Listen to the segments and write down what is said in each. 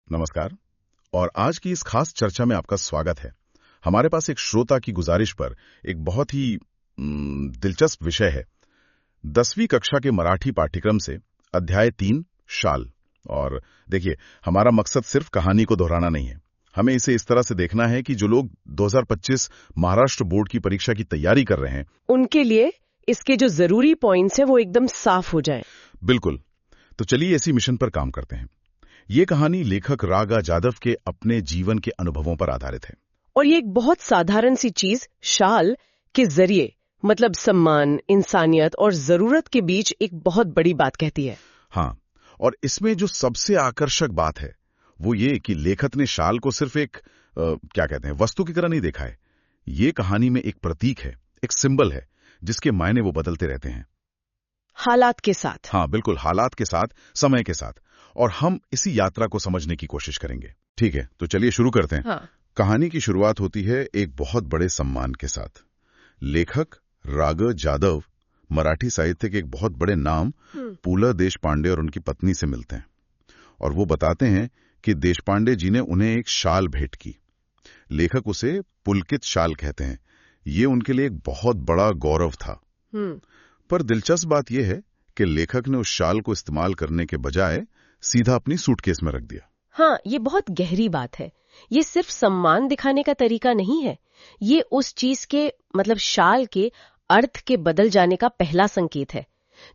नमस्कार। और आज की इस खास चर्चा में आपका स्वागत है। हमारे पास एक श्रोता की गुजारिश पर एक बहुत ही दिलचस्प विषय है। 10वीं कक्षा के मराठी पाठ्यक्रम से अध्याय 3 शाल। और देखिए, हमारा मकसद सिर्फ कहानी को दोहराना नहीं है। हमें इसे इस तरह से देखना है कि जो लोग 2025 महाराष्ट्र बोर्ड की परीक्षा की तैयारी कर रहे हैं, उनके लिए इसके जो जरूरी पॉइंट्स हैं वो एकदम साफ हो जाएं। बिल्कुल। तो चलिए इसी मिशन पर काम करते हैं। ये कहानी लेखक रागा जादव के अपने जीवन के अनुभवों पर आधारित है। और ये एक बहुत साधारण सी चीज शाल के जरिए मतलब सम्मान, इंसानियत और जरूरत के बीच एक बहुत बड़ी बात कहती है। हाँ, और इसमें जो सबसे आकर्षक बात है वो ये कि लेखक ने शाल को सिर्फ एक क्या कहते हैं, वस्तु की तरह नहीं देखा है। ये कहानी में एक प्रतीक है, एक सिंबल है जिसके मायने वो बदलते रहते हैं हालात के साथ। हाँ बिल्कुल, हालात के साथ, समय के साथ। और हम इसी यात्रा को समझने की कोशिश करेंगे। ठीक है, तो चलिए शुरू करते हैं। हाँ। कहानी की शुरुआत होती है एक बहुत बड़े सम्मान के साथ। लेखक रागा जादव मराठी साहित्य के एक बहुत बड़े नाम पु ल देशपांडे और उनकी पत्नी से मिलते हैं और वो बताते हैं कि देशपांडे जी ने उन्हें एक शाल भेंट की। लेखक उसे पुलकित शाल कहते हैं। ये उनके लिए एक बहुत बड़ा गौरव था। पर दिलचस्प बात यह है कि लेखक ने उस शाल को इस्तेमाल करने के बजाय सीधा अपनी सूटकेस में रख दिया। हाँ, ये बहुत गहरी बात है। ये सिर्फ सम्मान दिखाने का तरीका नहीं है, ये उस चीज के मतलब शाल के अर्थ के बदल जाने का पहला संकेत है।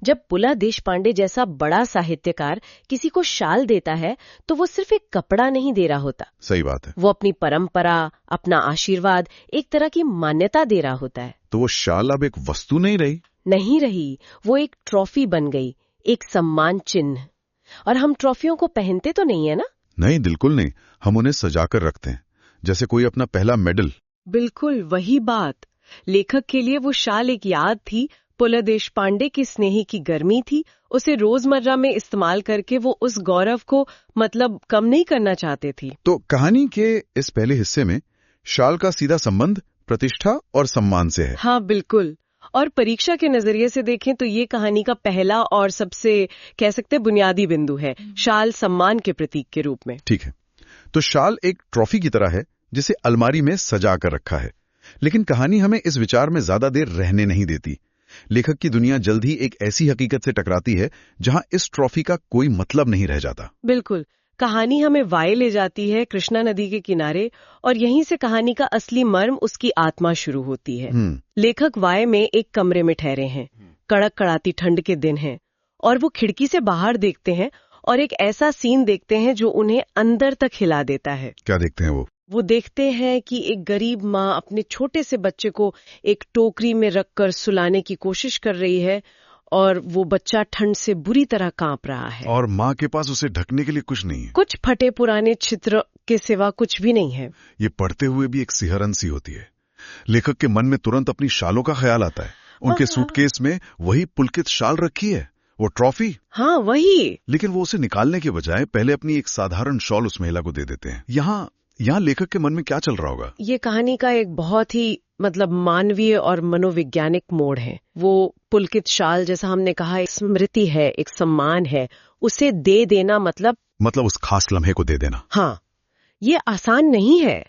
जब पुला देशपांडे जैसा बड़ा साहित्यकार किसी को शाल देता है तो वो सिर्फ एक कपड़ा नहीं दे रहा होता। सही बात है। वो अपनी परंपरा, अपना आशीर्वाद, एक तरह की मान्यता दे रहा होता है। तो वो शाल अब एक वस्तु नहीं रही, वो एक ट्रॉफी बन गई, एक सम्मान चिन्ह। और हम ट्रॉफियों को पहनते तो नहीं है ना? नहीं, बिल्कुल नहीं। हम उन्हें सजाकर रखते हैं, जैसे कोई अपना पहला मेडल। बिल्कुल वही बात। लेखक के लिए वो शाल एक याद थी, पुला देशपांडे की स्नेही की गर्मी थी। उसे रोजमर्रा में इस्तेमाल करके वो उस गौरव को मतलब कम नहीं करना चाहते थी। तो कहानी के इस पहले हिस्से में शाल का सीधा संबंध प्रतिष्ठा और सम्मान से है। हाँ बिल्कुल। और परीक्षा के नजरिए से देखें तो ये कहानी का पहला और सबसे कह सकते बुनियादी बिंदु है, शाल सम्मान के प्रतीक के रूप में। ठीक है, तो शाल एक ट्रॉफी की तरह है जिसे अलमारी में सजा कर रखा है। लेकिन कहानी हमें इस विचार में ज्यादा देर रहने नहीं देती। लेखक की दुनिया जल्द ही एक ऐसी हकीकत से टकराती है जहां इस ट्रॉफी का कोई मतलब नहीं रह जाता। बिल्कुल। कहानी हमें वाय ले जाती है, कृष्णा नदी के किनारे, और यहीं से कहानी का असली मर्म, उसकी आत्मा शुरू होती है। लेखक वाय में एक कमरे में ठहरे हैं, कड़क कड़ाती ठंड के दिन हैं, और वो खिड़की से बाहर देखते हैं और एक ऐसा सीन देखते हैं जो उन्हें अंदर तक हिला देता है। क्या देखते हैं वो देखते हैं कि एक गरीब माँ अपने छोटे से बच्चे को एक टोकरी में रखकर सुलाने की कोशिश कर रही है और वो बच्चा ठंड से बुरी तरह कांप रहा है। और माँ के पास उसे ढकने के लिए कुछ नहीं है, कुछ फटे पुराने चित्र के सिवा कुछ भी नहीं है। ये पढ़ते हुए भी एक सिहरन सी होती है। लेखक के मन में तुरंत अपनी शालों का ख्याल आता है। उनके सूटकेस में वही पुलकित शाल रखी है, वो ट्रॉफी। हाँ वही। लेकिन वो उसे निकालने के बजाय पहले अपनी एक साधारण शॉल उस महिला को दे देते हैं। यहाँ लेखक के मन में क्या चल रहा होगा? ये कहानी का एक बहुत ही मतलब मानवीय और मनोवैज्ञानिक मोड़ है। वो पुलकित शाल, जैसा हमने कहा, एक स्मृति है, एक सम्मान है। उसे दे देना मतलब उस खास लम्हे को दे देना। हाँ, ये आसान नहीं है।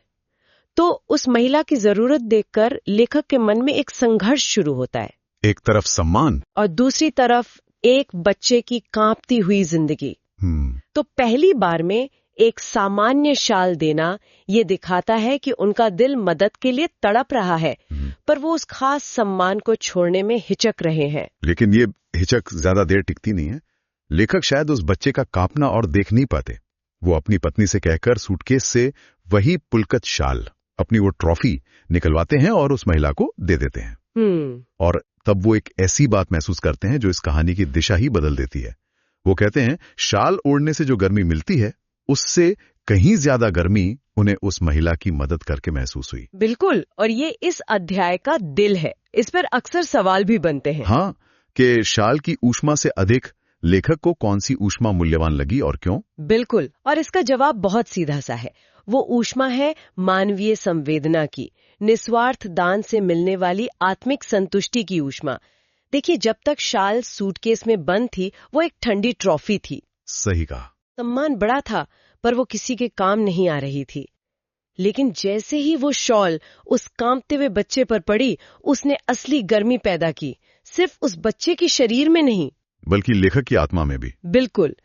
तो उस महिला की जरूरत देखकर लेखक के मन में एक संघर्ष शुरू होता है। एक तरफ सम्मान और दूसरी तरफ एक बच्चे की कांपती हुई जिंदगी। तो पहली बार में एक सामान्य शाल देना ये दिखाता है कि उनका दिल मदद के लिए तड़प रहा है, पर वो उस खास सम्मान को छोड़ने में हिचक रहे हैं। लेकिन ये हिचक ज्यादा देर टिकती नहीं है। लेखक शायद उस बच्चे का कांपना और देख नहीं पाते। वो अपनी पत्नी से कहकर सूटकेस से वही पुलकित शाल, अपनी वो ट्रॉफी निकलवाते हैं और उस महिला को दे देते हैं। और तब वो एक ऐसी बात महसूस करते हैं जो इस कहानी की दिशा ही बदल देती है। वो कहते हैं शाल ओढ़ने से जो गर्मी मिलती है उससे कहीं ज्यादा गर्मी उन्हें उस महिला की मदद करके महसूस हुई। बिल्कुल। और ये इस अध्याय का दिल है। इस पर अक्सर सवाल भी बनते हैं। हाँ, कि शाल की ऊष्मा से अधिक लेखक को कौन सी ऊष्मा मूल्यवान लगी और क्यों? बिल्कुल। और इसका जवाब बहुत सीधा सा है। वो ऊष्मा है मानवीय संवेदना की, निस्वार्थ दान से मिलने वाली आत्मिक संतुष्टि की ऊष्मा। देखिए, जब तक शाल सूटकेस में बंद थी वो एक ठंडी ट्रॉफी थी। सही कहा। सम्मान बड़ा था, पर वो किसी के काम नहीं आ रही थी। लेकिन जैसे ही वो शॉल उस कांपते हुए बच्चे पर पड़ी, उसने असली गर्मी पैदा की, सिर्फ उस बच्चे के शरीर में नहीं बल्कि लेखक की आत्मा में भी। बिल्कुल।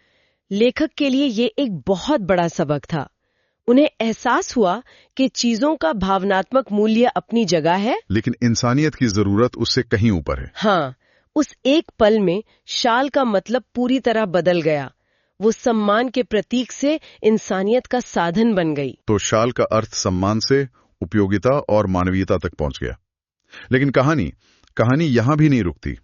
लेखक के लिए ये एक बहुत बड़ा सबक था। उन्हें एहसास हुआ कि चीजों का भावनात्मक मूल्य अपनी जगह है, लेकिन इंसानियत की जरूरत उससे कहीं ऊपर है। हाँ, उस एक पल में शाल का मतलब पूरी तरह बदल गया। वो सम्मान के प्रतीक से इंसानियत का साधन बन गई। तो शाल का अर्थ सम्मान से उपयोगिता और मानवीयता तक पहुंच गया। लेकिन कहानी यहां भी नहीं रुकती।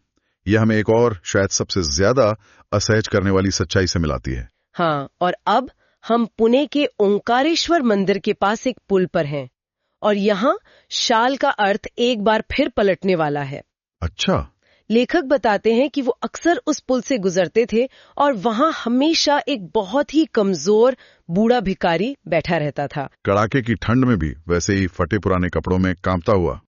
यह हमें एक और, शायद सबसे ज्यादा असहज करने वाली सच्चाई से मिलाती है। हाँ, और अब हम पुणे के ओंकारेश्वर मंदिर के पास एक पुल पर हैं, और यहाँ शाल का अर्थ एक बार फिर पलटने वाला है। अच्छा। लेखक बताते हैं कि वो अक्सर उस पुल से गुजरते थे और वहाँ हमेशा एक बहुत ही कमजोर बूढ़ा भिखारी बैठा रहता था, कड़ाके की ठंड में भी वैसे ही फटे पुराने कपड़ों में कांपता हुआ।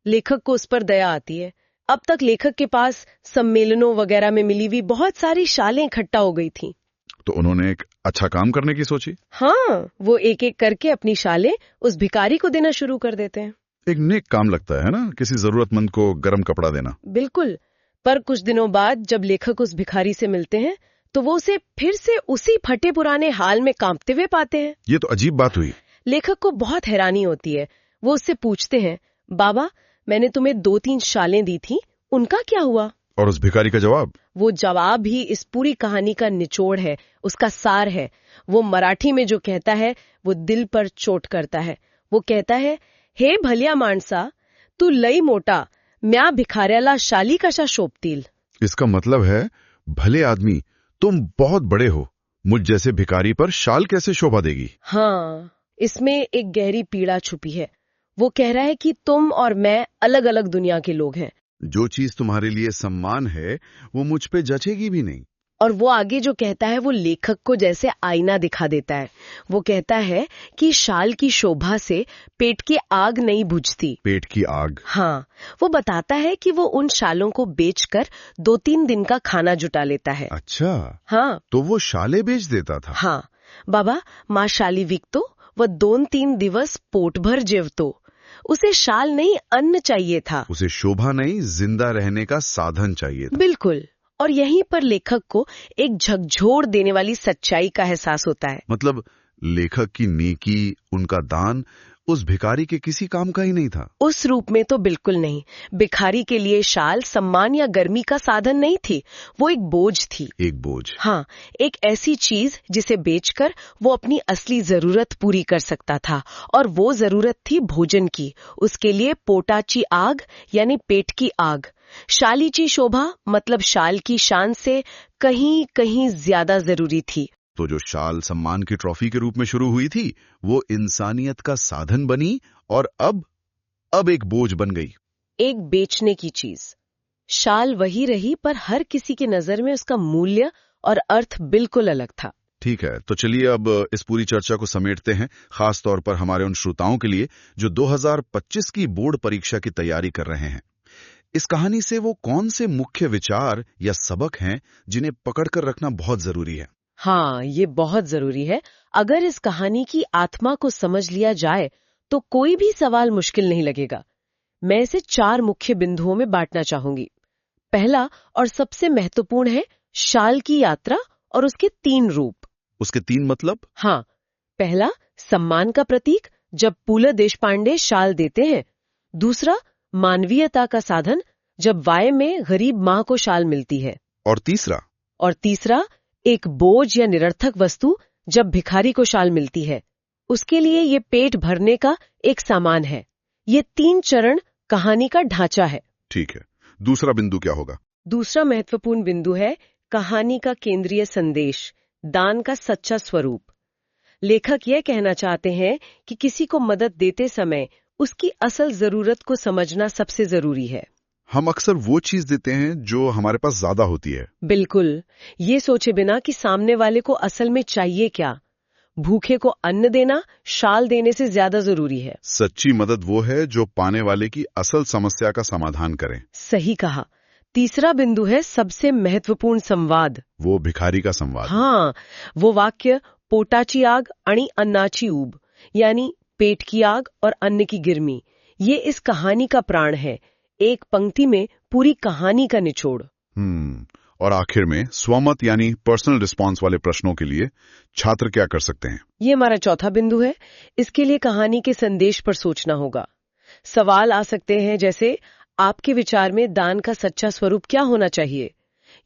लेखक को उस पर दया आती है। अब तक लेखक के पास सम्मेलनों वगैरह में मिली हुई बहुत सारी शालें इकट्ठा हो गई थीं। तो उन्होंने एक अच्छा काम करने की सोची। हाँ, वो एक एक करके अपनी शालें उस भिखारी को देना शुरू कर देते हैं। एक नेक काम लगता है ना, किसी जरूरतमंद को गर्म कपड़ा देना। बिल्कुल। पर कुछ दिनों बाद जब लेखक उस भिखारी से मिलते हैं तो वो उसे फिर से उसी फटे पुराने हाल में कांपते हुए पाते हैं। ये तो अजीब बात हुई। लेखक को बहुत हैरानी होती है। वो उससे पूछते हैं, बाबा, मैंने तुम्हें 2-3 शालें दी थी, उनका क्या हुआ? और उस भिखारी का जवाब? वो जवाब ही इस पूरी कहानी का निचोड़ है, उसका सार है। वो मराठी में जो कहता है वो दिल पर चोट करता है। वो कहता है, हे भल्या माणसा, तू लई मोटा, म्या भिखाऱ्याला शाली कशा शोभतील। इसका मतलब है, भले आदमी, तुम बहुत बड़े हो, मुझ जैसे भिखारी पर शाल कैसे शोभा देगी? हाँ, इसमें एक गहरी पीड़ा छुपी है। वो कह रहा है कि तुम और मैं अलग अलग दुनिया के लोग हैं। जो चीज तुम्हारे लिए सम्मान है वो मुझ पे जचेगी भी नहीं। और वो आगे जो कहता है वो लेखक को जैसे आईना दिखा देता है। वो कहता है कि शाल की शोभा से पेट की आग नहीं बुझती। पेट की आग? हाँ, वो बताता है कि वो उन शालों को बेचकर 2-3 दिन का खाना जुटा लेता है। अच्छा। हाँ, तो वो शाले बेच देता था? हाँ बाबा, माँ शाली विकतो व 2-3 दिवस पोट भर जेवतो। उसे शाल नहीं, अन्न चाहिए था। उसे शोभा नहीं, जिंदा रहने का साधन चाहिए था। बिल्कुल। और यहीं पर लेखक को एक झकझोर देने वाली सच्चाई का एहसास होता है। मतलब लेखक की नेकी, उनका दान उस भिखारी के किसी काम का ही नहीं था। उस रूप में तो बिल्कुल नहीं। भिखारी के लिए शाल सम्मान या गर्मी का साधन नहीं थी, वो एक बोझ थी। एक बोझ? हाँ, एक ऐसी चीज जिसे बेचकर वो अपनी असली जरूरत पूरी कर सकता था, और वो जरूरत थी भोजन की। उसके लिए पोटाची आग यानी पेट की आग। शालीची शोभा मतलब शाल की शान से कहीं कहीं ज्यादा जरूरी थी। तो जो शाल सम्मान की ट्रॉफी के रूप में शुरू हुई थी, वो इंसानियत का साधन बनी और अब एक बोझ बन गई, एक बेचने की चीज। शाल वही रही, पर हर किसी की नजर में उसका मूल्य और अर्थ बिल्कुल अलग था। ठीक है, तो चलिए अब इस पूरी चर्चा को समेटते हैं, खास तौर पर हमारे उन श्रोताओं के लिए जो 2025 की बोर्ड परीक्षा की तैयारी कर रहे हैं। इस कहानी से वो कौन से मुख्य विचार या सबक हैं जिन्हें पकड़कर रखना बहुत जरूरी है? हाँ, ये बहुत जरूरी है। अगर इस कहानी की आत्मा को समझ लिया जाए तो कोई भी सवाल मुश्किल नहीं लगेगा। मैं इसे 4 मुख्य बिंदुओं में बांटना चाहूंगी। पहला और सबसे महत्वपूर्ण है शाल की यात्रा और उसके 3 रूप। उसके 3 मतलब? हाँ, पहला सम्मान का प्रतीक, जब पुल देशपांडे शाल देते हैं। दूसरा मानवीयता का साधन, जब वाय में गरीब माँ को शाल मिलती है। और तीसरा एक बोझ या निरर्थक वस्तु, जब भिखारी को शाल मिलती है। उसके लिए ये पेट भरने का एक सामान है। ये 3 चरण कहानी का ढांचा है। ठीक है, दूसरा बिंदु क्या होगा? दूसरा महत्वपूर्ण बिंदु है कहानी का केंद्रीय संदेश, दान का सच्चा स्वरूप। लेखक यह कहना चाहते हैं कि किसी को मदद देते समय उसकी असल जरूरत को समझना सबसे जरूरी है। हम अक्सर वो चीज देते हैं जो हमारे पास ज्यादा होती है। बिल्कुल, ये सोचे बिना कि सामने वाले को असल में चाहिए क्या। भूखे को अन्न देना शाल देने से ज्यादा जरूरी है। सच्ची मदद वो है जो पाने वाले की असल समस्या का समाधान करे। सही कहा। तीसरा बिंदु है सबसे महत्वपूर्ण संवाद। वो भिखारी का संवाद। हाँ, वो वाक्य, पोटाची आग आणि अन्नाची ऊब, यानी पेट की आग और अन्न की गिरमी, ये इस कहानी का प्राण है। एक पंक्ति में पूरी कहानी का निचोड़। और आखिर में स्वमत यानी पर्सनल रिस्पांस वाले प्रश्नों के लिए छात्र क्या कर सकते हैं? ये हमारा चौथा बिंदु है। इसके लिए कहानी के संदेश पर सोचना होगा। सवाल आ सकते हैं जैसे, आपके विचार में दान का सच्चा स्वरूप क्या होना चाहिए?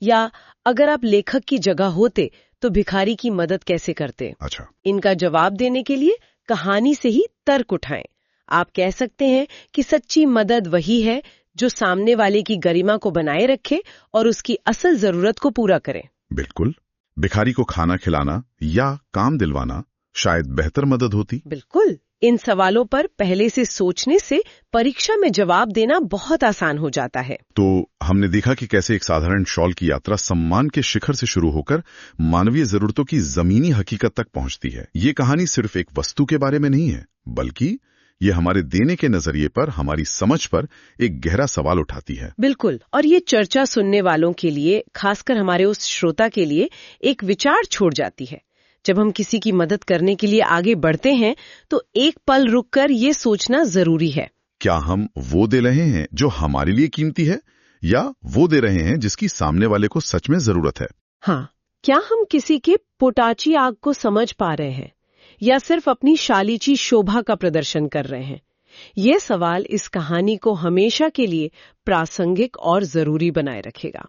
या अगर आप लेखक की जगह होते तो भिखारी की मदद कैसे करते? अच्छा। इनका जवाब देने के लिए कहानी से ही तर्क उठाएं। आप कह सकते हैं कि सच्ची मदद वही है जो सामने वाले की गरिमा को बनाए रखे और उसकी असल जरूरत को पूरा करे। बिल्कुल। भिखारी को खाना खिलाना या काम दिलवाना शायद बेहतर मदद होती। बिल्कुल। इन सवालों पर पहले से सोचने से परीक्षा में जवाब देना बहुत आसान हो जाता है। तो हमने देखा कि कैसे एक साधारण शॉल की यात्रा सम्मान के शिखर से शुरू होकर मानवीय जरूरतों की जमीनी हकीकत तक पहुंचती है। ये कहानी सिर्फ एक वस्तु के बारे में नहीं है, बल्कि ये हमारे देने के नजरिए पर, हमारी समझ पर एक गहरा सवाल उठाती है। बिल्कुल। और ये चर्चा सुनने वालों के लिए, खासकर हमारे उस श्रोता के लिए, एक विचार छोड़ जाती है। जब हम किसी की मदद करने के लिए आगे बढ़ते हैं तो एक पल रुककर ये सोचना जरूरी है, क्या हम वो दे रहे हैं जो हमारे लिए कीमती है, या वो दे रहे हैं जिसकी सामने वाले को सच में जरूरत है? हाँ, क्या हम किसी के पोटाची आग को समझ पा रहे हैं या सिर्फ अपनी शालीची शोभा का प्रदर्शन कर रहे हैं? ये सवाल इस कहानी को हमेशा के लिए प्रासंगिक और जरूरी बनाए रखेगा।